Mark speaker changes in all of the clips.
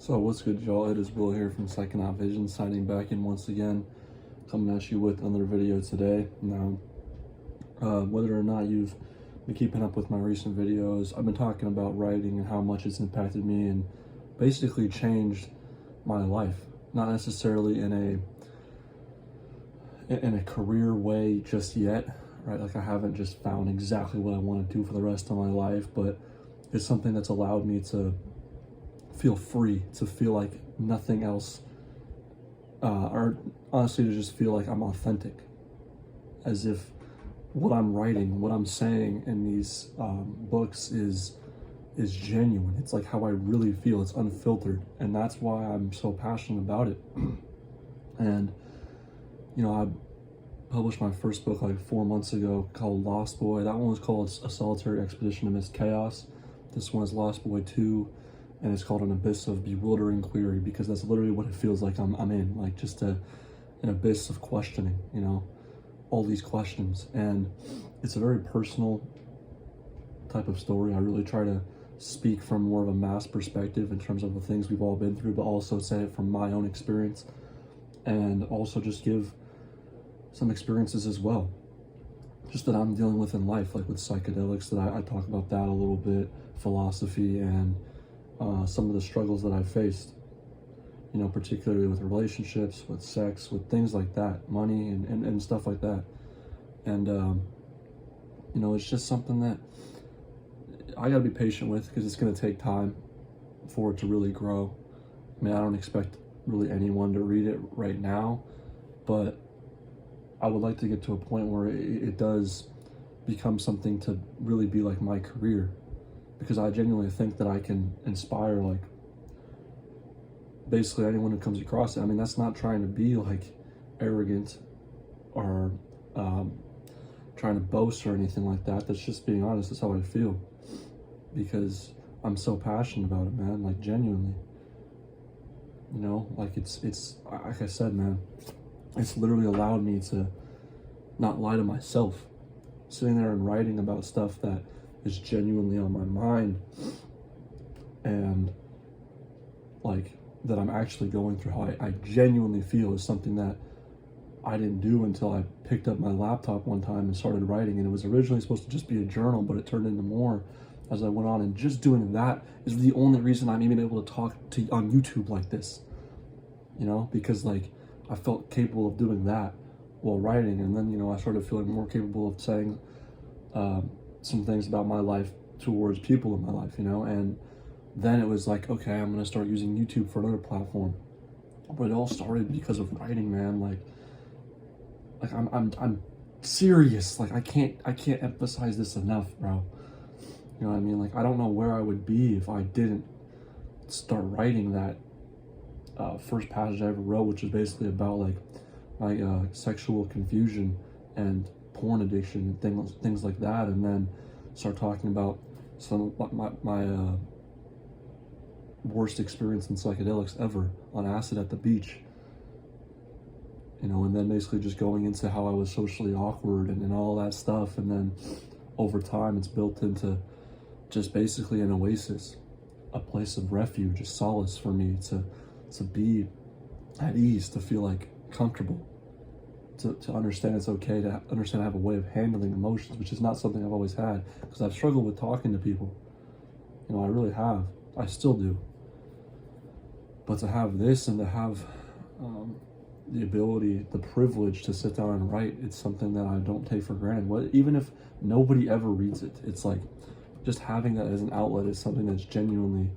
Speaker 1: So what's good, y'all? It is Will here from PSYCHONAUT Visions, signing back in once again, coming at you with another video today. Now, whether or not you've been keeping up with my recent videos, I've been talking about writing and how much it's impacted me and basically changed my life. Not necessarily in a career way just yet, right? Like I haven't just found exactly what I want to do for the rest of my life, but it's something that's allowed me to feel free, to feel like nothing else, or honestly to just feel like I'm authentic, as if what I'm writing, what I'm saying in these books is genuine. It's like how I really feel. It's unfiltered, and that's why I'm so passionate about it. And you know, I published my first book like 4 months ago called Lost Boy. That one was called A Solitary Expedition Amidst Chaos. This one is Lost Boy 2. And it's called An Abyss of Bewildering Query, because that's literally what it feels like I'm in, like just an abyss of questioning, you know, all these questions. And it's a very personal type of story. I really try to speak from more of a mass perspective in terms of the things we've all been through, but also say it from my own experience, and also just give some experiences as well, just that I'm dealing with in life, like with psychedelics, that I talk about that a little bit, philosophy, and some of the struggles that I've faced, you know, particularly with relationships, with sex, with things like that, money and stuff like that. And, you know, it's just something that I gotta be patient with, because it's gonna take time for it to really grow. I mean, I don't expect really anyone to read it right now, but I would like to get to a point where it does become something to really be like my career, because I genuinely think that I can inspire like basically anyone who comes across it. I mean, that's not trying to be like arrogant or trying to boast or anything like that. That's just being honest. That's how I feel, because I'm so passionate about it, man. Like genuinely, you know, like it's like I said, man, it's literally allowed me to not lie to myself, sitting there and writing about stuff that is genuinely on my mind, and like that I'm actually going through, how I genuinely feel, is something that I didn't do until I picked up my laptop one time and started writing. And it was originally supposed to just be a journal, but it turned into more as I went on. And just doing that is the only reason I'm even able to talk to on YouTube like this, you know, because like I felt capable of doing that while writing. And then, you know, I started feeling more capable of saying some things about my life towards people in my life, you know. And then it was like, okay, I'm gonna start using YouTube for another platform. But it all started because of writing, man. Like I'm serious. Like I can't emphasize this enough, bro. You know what I mean? Like I don't know where I would be if I didn't start writing that first passage I ever wrote, which is basically about like my sexual confusion and porn addiction and things like that. And then start talking about some of my worst experience in psychedelics ever, on acid at the beach, you know. And then basically just going into how I was socially awkward and all that stuff. And then over time it's built into just basically an oasis, a place of refuge, a solace for me to be at ease, to feel like comfortable, to understand it's okay, to understand I have a way of handling emotions, which is not something I've always had, because I've struggled with talking to people. You know, I really have. I still do. But to have this, and to have the ability, the privilege to sit down and write, it's something that I don't take for granted. Even if nobody ever reads it, it's like just having that as an outlet is something that's genuinely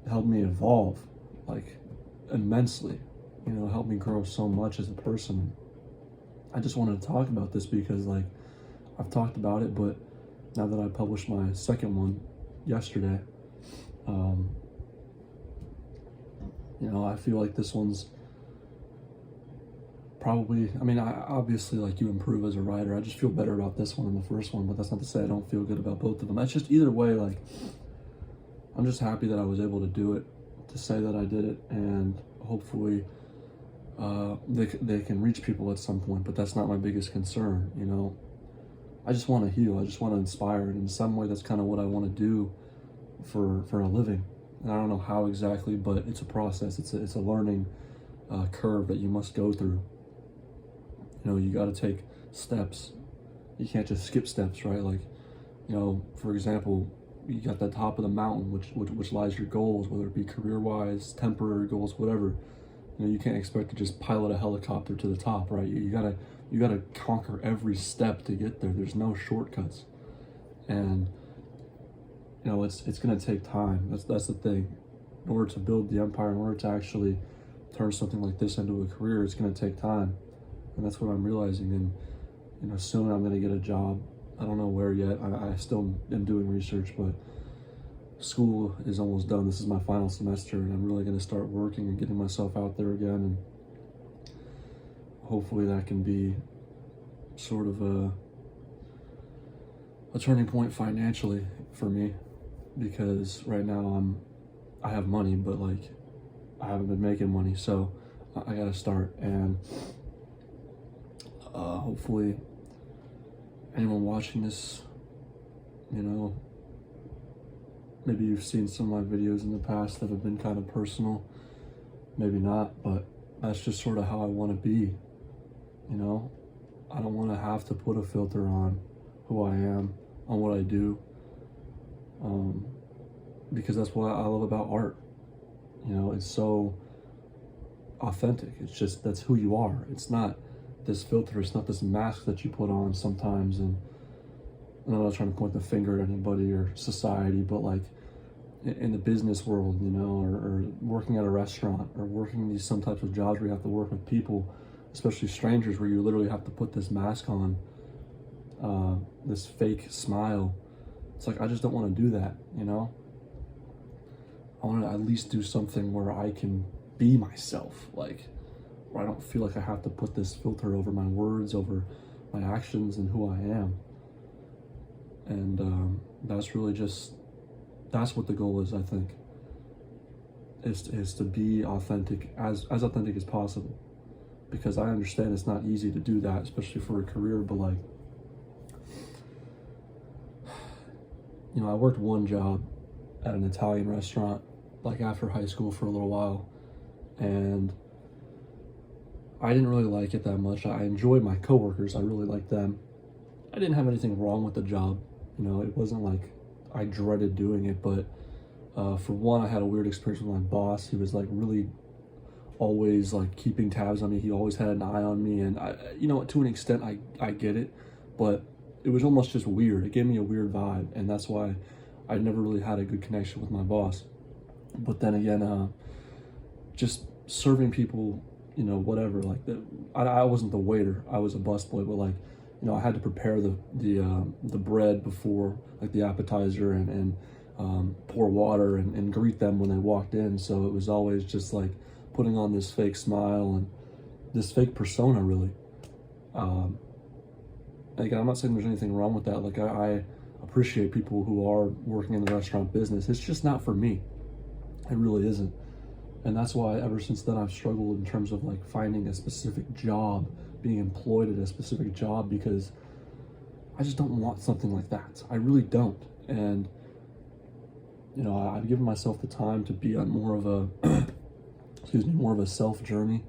Speaker 1: helped me evolve, like immensely. You know, helped me grow so much as a person. I just wanted to talk about this because, like, I've talked about it, but now that I published my second one yesterday, you know, I feel like this one's probably, I mean, I obviously, like, you improve as a writer. I just feel better about this one than the first one, but that's not to say I don't feel good about both of them. That's just, either way, like, I'm just happy that I was able to do it, to say that I did it, and hopefully they can reach people at some point. But that's not my biggest concern, you know. I just want to heal. I just want to inspire, and in some way that's kind of what I want to do for a living. And I don't know how exactly, but it's a process. It's a learning curve that you must go through. You know, you got to take steps. You can't just skip steps, right? Like, you know, for example, you got the top of the mountain, which lies your goals, whether it be career-wise, temporary goals, whatever. You know, you can't expect to just pilot a helicopter to the top, right? You gotta conquer every step to get there. There's no shortcuts, and you know it's gonna take time. That's the thing. In order to build the empire, in order to actually turn something like this into a career, it's gonna take time, and that's what I'm realizing. And you know, soon I'm gonna get a job. I don't know where yet. I still am doing research, but school is almost done. This is my final semester, and I'm really going to start working and getting myself out there again. And hopefully that can be sort of a turning point financially for me, because right now I have money, but like I haven't been making money, so I got to start. And hopefully anyone watching this, you know, maybe you've seen some of my videos in the past that have been kind of personal, maybe not, but that's just sort of how I want to be. You know, I don't want to have to put a filter on who I am, on what I do, because that's what I love about art. You know, it's so authentic. It's just, that's who you are. It's not this filter, it's not this mask that you put on sometimes. And I'm not trying to point the finger at anybody or society, but like in the business world, you know, or working at a restaurant, or working these some types of jobs where you have to work with people, especially strangers, where you literally have to put this mask on, this fake smile. It's like, I just don't want to do that, you know? I want to at least do something where I can be myself, like, where I don't feel like I have to put this filter over my words, over my actions, and who I am. And that's really just, that's what the goal is, I think, is to be authentic, as authentic as possible. Because I understand it's not easy to do that, especially for a career, but like, you know, I worked one job at an Italian restaurant, like after high school for a little while, and I didn't really like it that much. I enjoyed my coworkers, I really liked them. I didn't have anything wrong with the job. You know, it wasn't like I dreaded doing it, but for one, I had a weird experience with my boss. He was like really always like keeping tabs on me. He always had an eye on me, and I, you know, to an extent, I get it, but it was almost just weird. It gave me a weird vibe, and that's why I never really had a good connection with my boss. But then again, just serving people, you know, whatever, like I wasn't the waiter, I was a busboy, but like, you know, I had to prepare the bread before, like the appetizer, and pour water and greet them when they walked in. So it was always just like putting on this fake smile and this fake persona, really. Like, I'm not saying there's anything wrong with that. Like, I appreciate people who are working in the restaurant business. It's just not for me. It really isn't. And that's why ever since then I've struggled in terms of like finding a specific job, being employed at a specific job, because I just don't want something like that. I really don't. And, you know, I've given myself the time to be on more of a, excuse me, more of a self journey,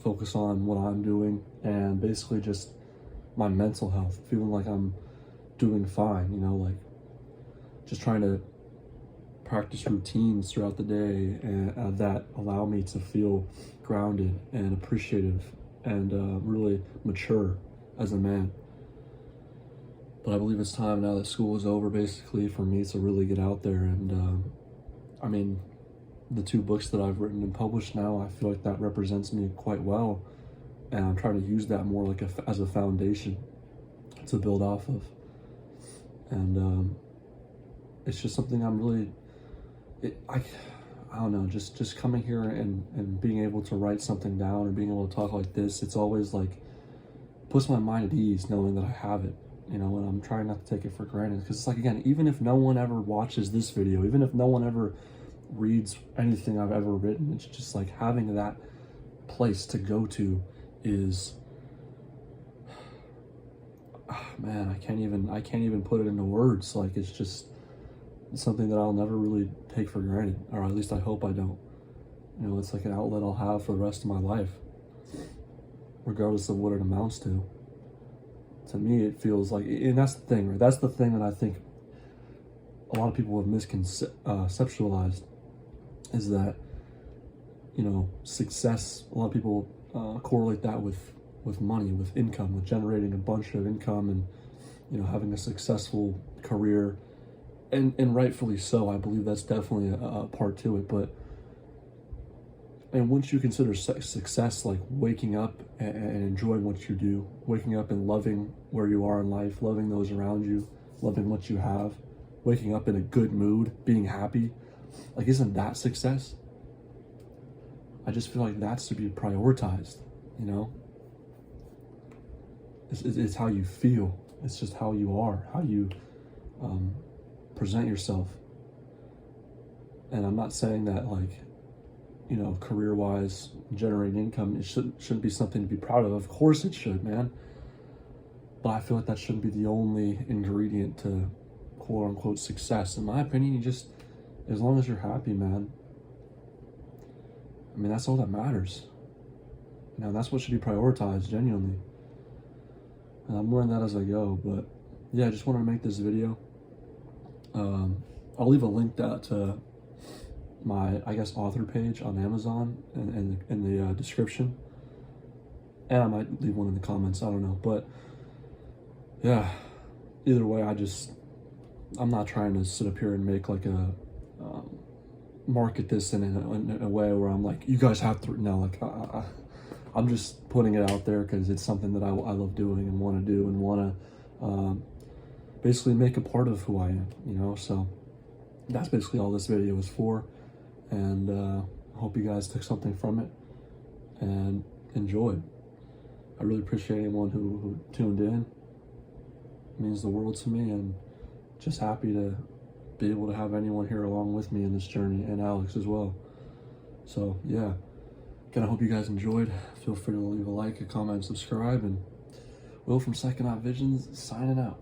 Speaker 1: focus on what I'm doing, and basically just my mental health, feeling like I'm doing fine, you know, like just trying to practice routines throughout the day, and that allow me to feel grounded and appreciative and really mature as a man. But I believe it's time now that school is over, basically, for me to really get out there. And I mean, the 2 books that I've written and published now, I feel like that represents me quite well, and I'm trying to use that more like as a foundation to build off of. And it's just something I'm really, I don't know, just coming here and being able to write something down, or being able to talk like this, it's always like puts my mind at ease knowing that I have it, you know. And I'm trying not to take it for granted, because it's like, again, even if no one ever watches this video, even if no one ever reads anything I've ever written, it's just like having that place to go to is, man, I can't even put it into words. Like, it's just, something that I'll never really take for granted, or at least I hope I don't. You know, it's like an outlet I'll have for the rest of my life, regardless of what it amounts to. To me, it feels like, and that's the thing, right? That's the thing that I think a lot of people have misconceptualized, is that, you know, success, a lot of people correlate that with money, with income, with generating a bunch of income, and, you know, having a successful career, and rightfully so. I believe that's definitely a part to it, but, and once you consider success like waking up and enjoying what you do, waking up and loving where you are in life, loving those around you, loving what you have, waking up in a good mood, being happy, like, isn't that success? I just feel like that's to be prioritized, you know? It's how you feel. It's just how you are, how you present yourself. And I'm not saying that, like, you know, career-wise, generating income, it shouldn't be something to be proud of. Of course it should, man. But I feel like that shouldn't be the only ingredient to quote-unquote success. In my opinion, you just, as long as you're happy, man, I mean, that's all that matters. You know, that's what should be prioritized, genuinely. And I'm learning that as I go. But yeah, I just wanted to make this video. I'll leave a link to my, I guess, author page on Amazon in the description, and I might leave one in the comments, I don't know. But yeah, either way, I'm not trying to sit up here and make like a market this in a way where I'm like, you guys have to, no, like, I'm just putting it out there because it's something that I love doing and want to do, and want to basically make a part of who I am, you know. So that's basically all this video is for. And I hope you guys took something from it and enjoyed. I really appreciate anyone who tuned in. It means the world to me, and just happy to be able to have anyone here along with me in this journey, and Alex as well. So yeah, again, I hope you guys enjoyed. Feel free to leave a like, a comment, and subscribe. And Will from PSYCHONAUT Visions signing out.